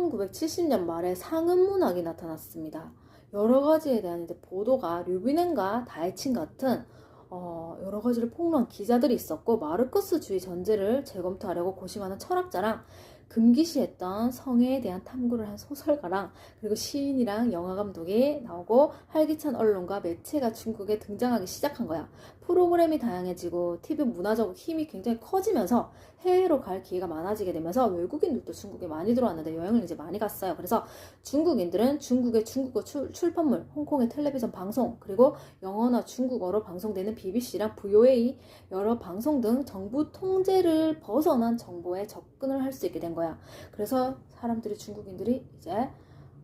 1970년 말에 상은 문학이 나타났습니다. 여러 가지에 대한 이제 보도가 류비넨과 다이친 같은 여러 가지를 폭로한 기자들이 있었고, 마르크스주의 전제를 재검토하려고 고심하는 철학자랑, 금기시했던 성애에 대한 탐구를 한 소설가랑, 그리고 시인이랑 영화 감독이 나오고 활기찬 언론과 매체가 중국에 등장하기 시작한 거야. 프로그램이 다양해지고 TV 문화적 힘이 굉장히 커지면서 해외로 갈 기회가 많아지게 되면서 외국인들도 중국에 많이 들어왔는데 여행을 이제 많이 갔어요. 그래서 중국인들은 중국의 중국어 출판물, 홍콩의 텔레비전 방송, 그리고 영어나 중국어로 방송되는 BBC랑 VOA 여러 방송 등 정부 통제를 벗어난 정보에 접근을 할 수 있게 된 거야. 그래서 사람들이, 중국인들이 이제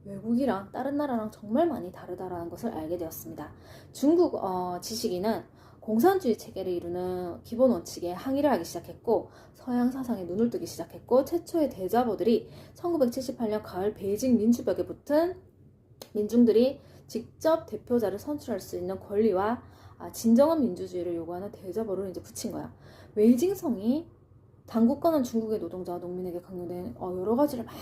외국이랑 다른 나라랑 정말 많이 다르다라는 것을 알게 되었습니다. 중국 지식인은 공산주의 체계를 이루는 기본 원칙에 항의를 하기 시작했고, 서양 사상에 눈을 뜨기 시작했고, 최초의 대자보들이 1978년 가을 베이징 민주벽에 붙은 민중들이 직접 대표자를 선출할 수 있는 권리와 진정한 민주주의를 요구하는 대자보를 이제 붙인 거야. 웨이징성이 당국권은 중국의 노동자와 농민에게 강요된 여러 가지를 막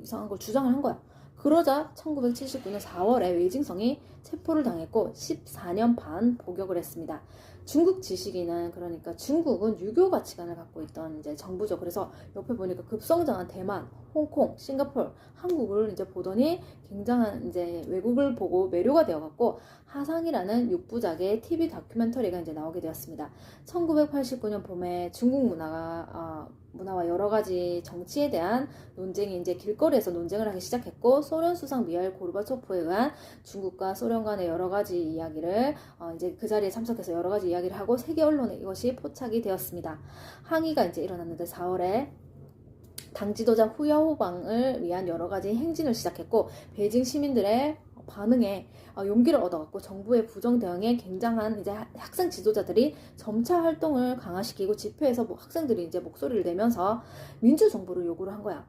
이상한 걸 주장을 한 거야. 그러자 1979년 4월에 웨이징성이 체포를 당했고 14년 반 복역을 했습니다. 중국 지식인은, 그러니까 중국은 유교 가치관을 갖고 있던 이제 정부죠. 그래서 옆에 보니까 급성장한 대만, 홍콩, 싱가포르, 한국을 이제 보더니 굉장한 이제 외국을 보고 매료가 되어갖고 하상이라는 6부작의 TV 다큐멘터리가 이제 나오게 되었습니다. 1989년 봄에 중국 문화와 여러 가지 정치에 대한 논쟁이 이제 길거리에서 논쟁을 하기 시작했고, 소련 수상 미하일 고르바초프에 의한 중국과 소련 간의 여러 가지 이야기를 이제 그 자리에 참석해서 여러 가지 이야기를 하고 세계 언론에 이것이 포착이 되었습니다. 항의가 이제 일어났는데 4월에 당 지도자 후야오방을 위한 여러 가지 행진을 시작했고, 베이징 시민들의 반응에 용기를 얻어갖고 정부의 부정 대응에 굉장한 이제 학생 지도자들이 점차 활동을 강화시키고 집회에서 학생들이 이제 목소리를 내면서 민주 정부를 요구를 한 거야.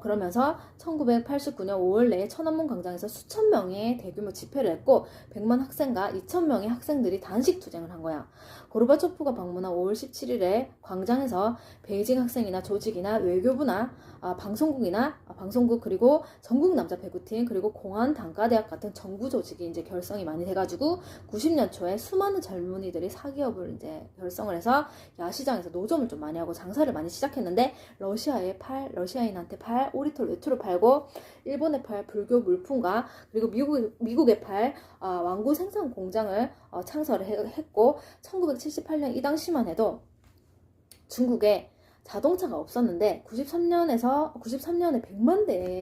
그러면서 1989년 5월 내에 천안문 광장에서 수천 명의 대규모 집회를 했고 100만 학생과 2천 명의 학생들이 단식 투쟁을 한 거야. 고르바초프가 방문한 5월 17일에 광장에서 베이징 학생이나 조직이나 외교부나 방송국 그리고 전국 남자 배구팀 그리고 공안 단과대학 같은 정부 조직이 이제 결성이 많이 돼가지고 90년 초에 수많은 젊은이들이 사기업을 이제 결성을 해서 야시장에서 노점을 좀 많이 하고 장사를 많이 시작했는데, 러시아인한테 팔 오리털 외투를 팔고, 일본에 팔 불교 물품과 그리고 미국에 팔 왕구 생산 공장을 창설을 했고, 1978년 이 당시만 해도 중국에 자동차가 없었는데 93년에 100만 대의